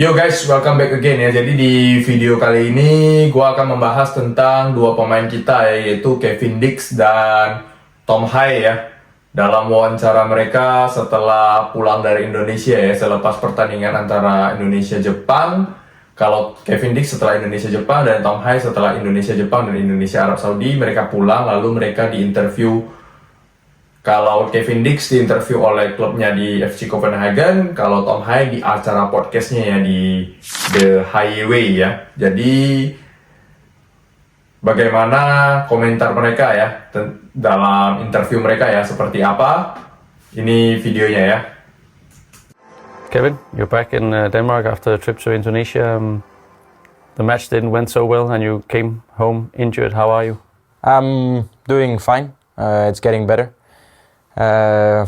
Yo guys, welcome back again ya. Jadi di video kali ini gua akan membahas tentang dua pemain kita yaitu Kevin Dix dan Tom Hai ya. Dalam wawancara mereka setelah pulang dari Indonesia ya, selepas pertandingan antara Indonesia-Jepang. Kalau Kevin Dix setelah Indonesia-Jepang dan Tom Hai setelah Indonesia-Jepang dan Indonesia-Arab Saudi, mereka pulang lalu mereka diinterview. Kalau Kevin Dix diinterview oleh klubnya di FC Copenhagen, kalau Tom Hai di acara podcastnya ya di The Highway ya. Jadi bagaimana komentar mereka ya dalam interview mereka ya, seperti apa? Ini videonya ya. Kevin, you're back in Denmark after a trip to Indonesia. The match didn't went so well and you came home injured. How are you? I'm doing fine. It's getting better.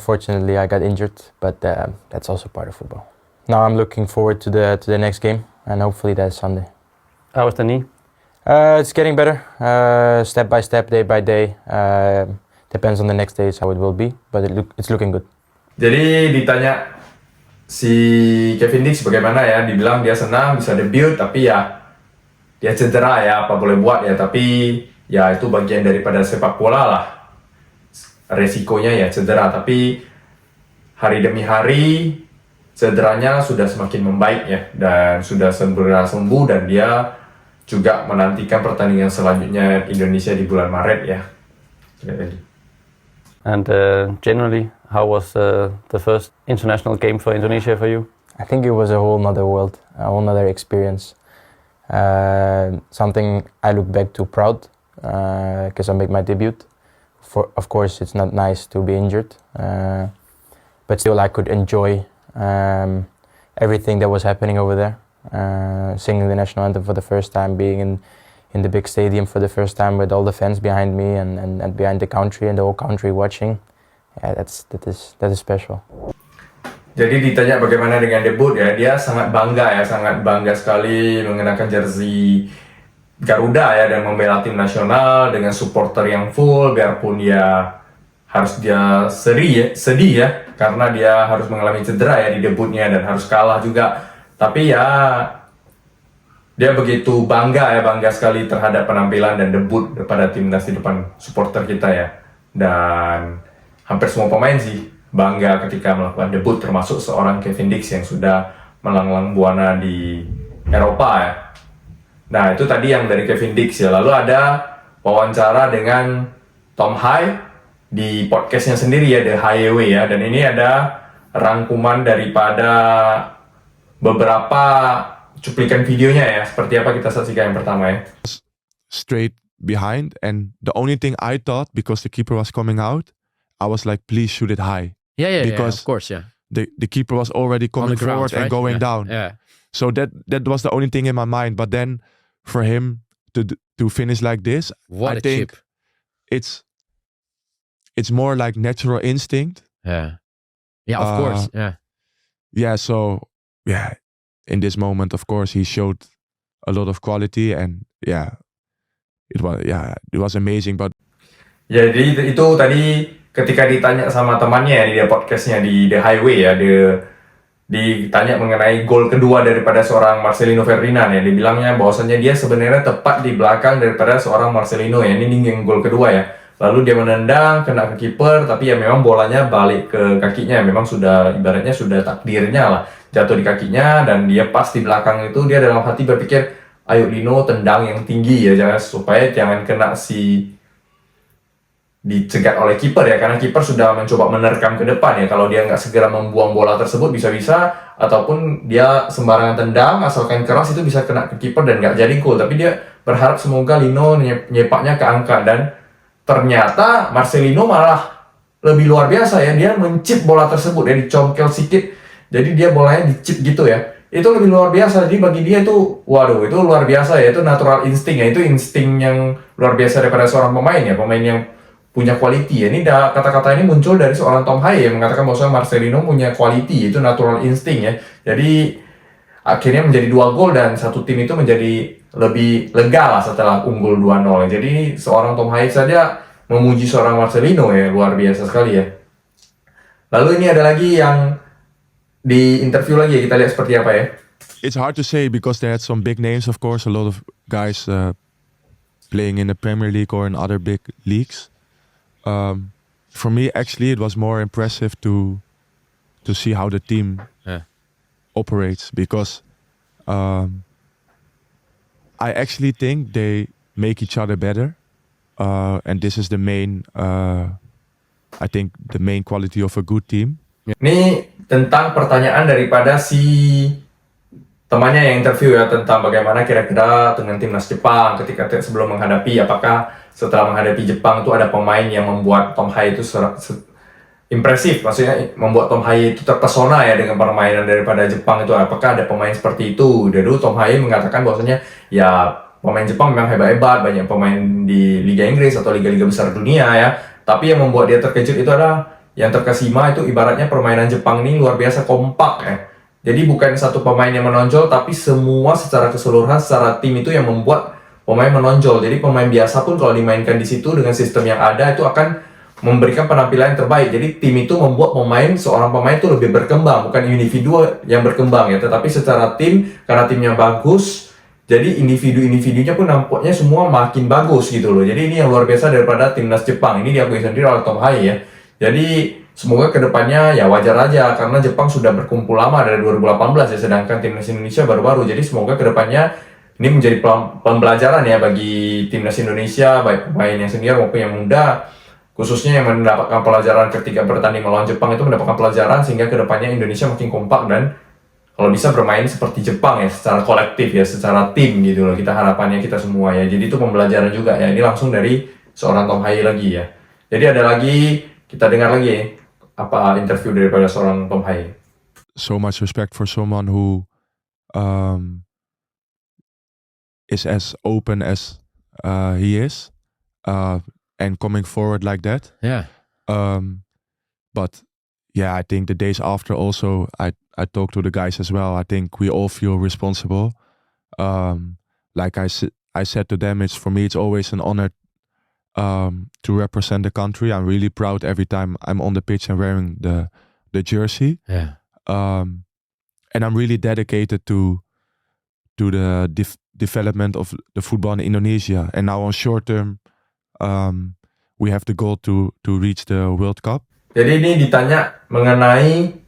Fortunately, I got injured, but that's also part of football. Now I'm looking forward to the next game, and hopefully that's Sunday. How was the knee? It's getting better, step by step, day by day. Depends on the next days how it will be, but it's looking good. Jadi ditanya si Kevin Dix bagaimana ya, dibilang dia senang bisa debut, tapi ya dia cedera ya, apa boleh buat ya, tapi ya itu bagian daripada sepak bola lah. Resikonya ya cedera, tapi hari demi hari cederanya sudah semakin membaik ya, dan sudah segera sembuh, dan dia juga menantikan pertandingan selanjutnya Indonesia di bulan Maret ya. And generally, how was the first international game for Indonesia for you? I think it was a whole nother world, a whole nother experience. Something I look back to proud, because I made my debut. Of course, it's not nice to be injured, but still I could enjoy everything that was happening over there. Singing the national anthem for the first time, being in the big stadium for the first time with all the fans behind me and behind the country and the whole country watching. Yeah, that is special. Jadi ditanya bagaimana dengan debut ya, dia sangat bangga sekali mengenakan jersey Garuda ya, dan membela tim nasional dengan supporter yang full, biarpun dia harus sedih ya karena dia harus mengalami cedera ya di debutnya dan harus kalah juga. Tapi ya dia begitu bangga sekali terhadap penampilan dan debut pada timnas di depan supporter kita ya. Dan hampir semua pemain sih bangga ketika melakukan debut, termasuk seorang Kevin Dix yang sudah melanglang buana di Eropa ya. Nah, itu tadi yang dari Kevin Dix ya. Lalu ada wawancara dengan Tom Hai di podcastnya sendiri ya, The Highway ya. Dan ini ada rangkuman daripada beberapa cuplikan videonya ya. Seperti apa, kita saksikan yang pertama ya. Straight behind, and the only thing I thought, because the keeper was coming out, I was like, please shoot it high. Yeah, Because of course, yeah. The keeper was already coming forward and going down. Yeah. So that was the only thing in my mind. But then for him to finish like this, What I a think chip. it's more like natural instinct. Yeah. Yeah, of course. Yeah. Yeah, so yeah, in this moment, of course, he showed a lot of quality, and it was amazing. But Jadi itu tadi ketika ditanya sama temannya ya di podcastnya di The Highway ya, ditanya mengenai gol kedua daripada seorang Marcelino Ferdinand ya, dibilangnya bahwasannya dia sebenarnya tepat di belakang daripada seorang Marcelino ya, ini yang gol kedua ya. Lalu dia menendang, kena ke kiper, tapi ya memang bolanya balik ke kakinya, memang sudah ibaratnya sudah takdirnya lah jatuh di kakinya, dan dia pas di belakang itu dia dalam hati berpikir, ayo Lino tendang yang tinggi ya, supaya jangan kena dicegat oleh kiper ya, karena kiper sudah mencoba menerkam ke depan ya. Kalau dia nggak segera membuang bola tersebut, bisa-bisa ataupun dia sembarangan tendang asalkan keras, itu bisa kena ke kiper dan nggak jadi gol. Tapi dia berharap semoga Lino nyepaknya ke angka, dan ternyata Marcelino malah lebih luar biasa ya, dia mencip bola tersebut ya, dicongkel sedikit, jadi dia bolanya dicip gitu ya. Itu lebih luar biasa. Jadi bagi dia itu, waduh, itu luar biasa ya, itu natural insting ya, itu insting yang luar biasa daripada seorang pemain ya, pemain yang punya quality ya. Ini kata-kata ini muncul dari seorang Tom Hai yang mengatakan bahwa Marcelino punya quality, itu natural instinct ya. Jadi akhirnya menjadi 2 gol dan satu tim itu menjadi lebih lega lah setelah unggul 2-0. Jadi seorang Tom Hai saja memuji seorang Marcelino ya, luar biasa sekali ya. Lalu ini ada lagi yang di interview lagi ya, kita lihat seperti apa ya. it's hard to say because they had some big names, of course, a lot of guys playing in the Premier League or in other big leagues. For me, actually, it was more impressive to see how the team operates because I actually think they make each other better, and this is the main, I think, the main quality of a good team. Ini tentang pertanyaan daripada si temannya yang interview ya, tentang bagaimana kira-kira dengan timnas Jepang ketika sebelum menghadapi, apakah setelah menghadapi Jepang itu ada pemain yang membuat Tom Haye itu impresif, maksudnya membuat Tom Haye itu terpesona ya dengan permainan daripada Jepang itu, apakah ada pemain seperti itu. Dan dulu Tom Haye mengatakan bahwasanya ya pemain Jepang memang hebat-hebat, banyak pemain di Liga Inggris atau liga-liga besar dunia ya, tapi yang membuat dia terkejut itu adalah yang terkesima itu ibaratnya permainan Jepang ini luar biasa kompak ya. Jadi bukan satu pemain yang menonjol, tapi semua secara keseluruhan, secara tim itu yang membuat pemain menonjol. Jadi pemain biasa pun kalau dimainkan di situ dengan sistem yang ada itu akan memberikan penampilan yang terbaik. Jadi tim itu membuat seorang pemain itu lebih berkembang, bukan individu yang berkembang ya, tetapi secara tim, karena timnya bagus, jadi individu-individunya pun nampaknya semua makin bagus gitu loh. Jadi ini yang luar biasa daripada timnas Jepang. Ini diakui sendiri oleh Tom Haye ya. Jadi semoga kedepannya ya wajar aja karena Jepang sudah berkumpul lama dari 2018 ya, sedangkan timnas Indonesia baru-baru. Jadi semoga kedepannya ini menjadi pembelajaran ya bagi timnas Indonesia, baik pemain yang senior maupun yang muda, khususnya yang mendapatkan pelajaran ketika bertanding melawan Jepang itu mendapatkan pelajaran sehingga kedepannya Indonesia makin kompak dan kalau bisa bermain seperti Jepang ya, secara kolektif ya, secara tim gitu loh. Kita harapannya kita semua ya. Jadi itu pembelajaran juga ya. Ini langsung dari seorang Tom Haye lagi ya. Jadi ada lagi, kita dengar lagi ya, apa interview daripada seorang Tom Haye. So much respect for someone who is as open as he is, and coming forward like that. Yeah. But yeah, I think the days after also, I talked to the guys as well. I think we all feel responsible. Like I said to them, for me, it's always an honor to represent the country. I'm really proud every time I'm on the pitch and wearing the jersey. Yeah. And I'm really dedicated to the development of the football in Indonesia. And now on short term, we have the goal to reach the World Cup. Jadi ini ditanya mengenai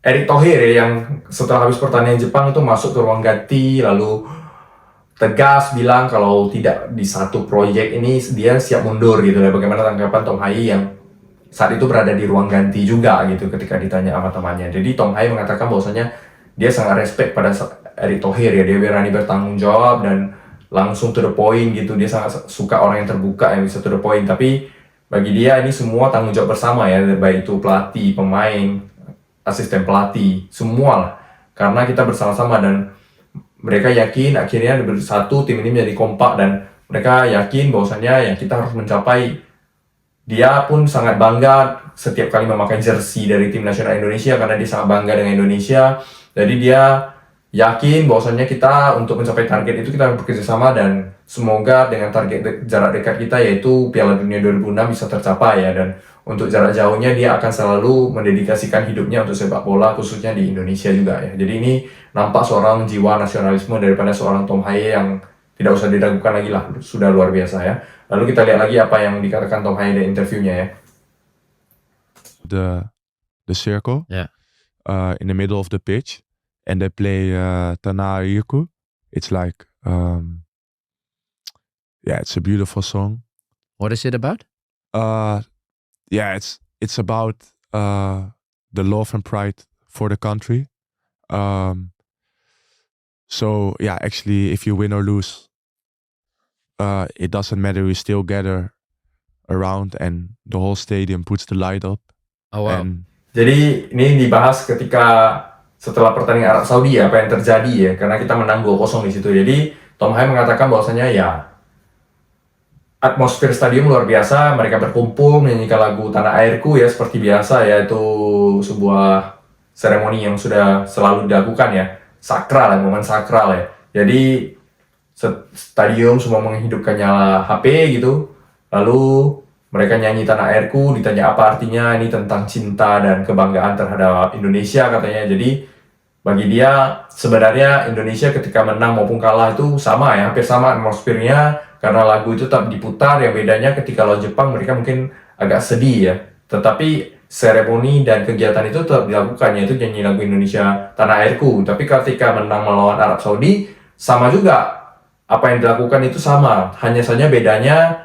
Erick Thohir ya, yang setelah habis pertandingan Jepang itu masuk ke ruang ganti lalu tegas bilang kalau tidak di satu proyek ini dia siap mundur gitu ya. Bagaimana tanggapan Tom Haye yang saat itu berada di ruang ganti juga gitu ketika ditanya sama temannya. Jadi Tom Haye mengatakan bahwasanya dia sangat respect pada Erick Thohir ya, dia berani bertanggung jawab dan langsung to the point gitu. Dia sangat suka orang yang terbuka yang bisa to the point, tapi bagi dia ini semua tanggung jawab bersama ya, baik itu pelatih, pemain, asisten pelatih, semua lah. Karena kita bersama-sama dan mereka yakin akhirnya bersatu tim ini menjadi kompak dan mereka yakin bahwasannya ya kita harus mencapai. Dia pun sangat bangga setiap kali memakai jersey dari tim nasional Indonesia karena dia sangat bangga dengan Indonesia. Jadi dia yakin bahwasannya kita untuk mencapai target itu kita harus bekerja sama dan semoga dengan target jarak dekat kita yaitu Piala Dunia 2006 bisa tercapai ya, dan untuk jarak jauhnya dia akan selalu mendedikasikan hidupnya untuk sepak bola khususnya di Indonesia juga ya. Jadi ini nampak seorang jiwa nasionalisme daripada seorang Tom Haye yang tidak usah diragukan lagi lah, sudah luar biasa ya. Lalu kita lihat lagi apa yang dikatakan Tom Haye di interviewnya ya. The circle, Yeah. in the middle of the pitch. And they play Tanah Airku. It's like, it's a beautiful song. What is it about? It's about the love and pride for the country. So yeah, actually, if you win or lose, it doesn't matter. We still gather around, and the whole stadium puts the light up. Oh wow. And Jadi ini dibahas ketika setelah pertandingan Arab Saudi ya, apa yang terjadi ya, karena kita menang 2-0 di situ. Jadi Tom Haye mengatakan bahwasanya ya atmosfer stadium luar biasa, mereka berkumpul menyanyikan lagu Tanah Airku ya seperti biasa ya, itu sebuah seremoni yang sudah selalu dilakukan ya, sakral ya, momen sakral ya. Jadi stadium semua menghidupkan nyala HP gitu, lalu mereka nyanyi Tanah Airku, ditanya apa artinya, ini tentang cinta dan kebanggaan terhadap Indonesia katanya. Jadi bagi dia sebenarnya Indonesia ketika menang maupun kalah itu sama ya, hampir sama atmosfernya karena lagu itu tetap diputar. Yang bedanya ketika lawan Jepang mereka mungkin agak sedih ya, tetapi seremoni dan kegiatan itu tetap dilakukan, yaitu nyanyi lagu Indonesia Tanah Airku. Tapi ketika menang melawan Arab Saudi sama juga, apa yang dilakukan itu sama, hanya saja bedanya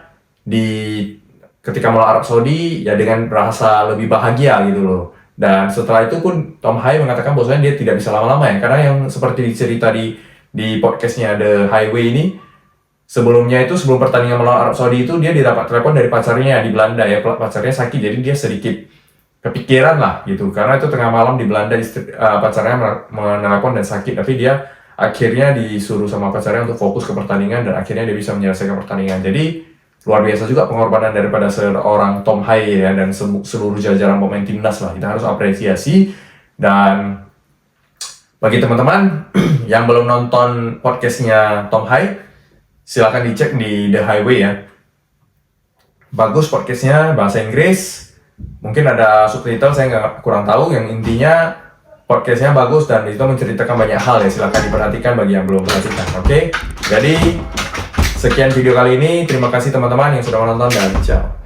ketika melawan Arab Saudi ya dengan rasa lebih bahagia gitu loh. Dan setelah itu pun Tom Hai mengatakan bahwasanya dia tidak bisa lama-lama ya, karena yang seperti cerita di podcastnya The Highway ini, sebelum pertandingan melawan Arab Saudi itu dia didapat telepon dari pacarnya di Belanda ya, pacarnya sakit, jadi dia sedikit kepikiran lah gitu, karena itu tengah malam di Belanda, pacarnya menelepon dan sakit, tapi dia akhirnya disuruh sama pacarnya untuk fokus ke pertandingan dan akhirnya dia bisa menyelesaikan pertandingan. Jadi luar biasa juga pengorbanan daripada seorang Tom Hai ya, dan seluruh jajaran pemain timnas lah, kita harus apresiasi. Dan bagi teman-teman yang belum nonton podcastnya Tom Hai, silakan dicek di The Highway ya. Bagus podcastnya, bahasa Inggris, mungkin ada subtitle, saya kurang tahu. Yang intinya podcastnya bagus dan itu menceritakan banyak hal ya, silakan diperhatikan bagi yang belum perhatikan. Oke, jadi sekian video kali ini. Terima kasih teman-teman yang sudah menonton dan ciao.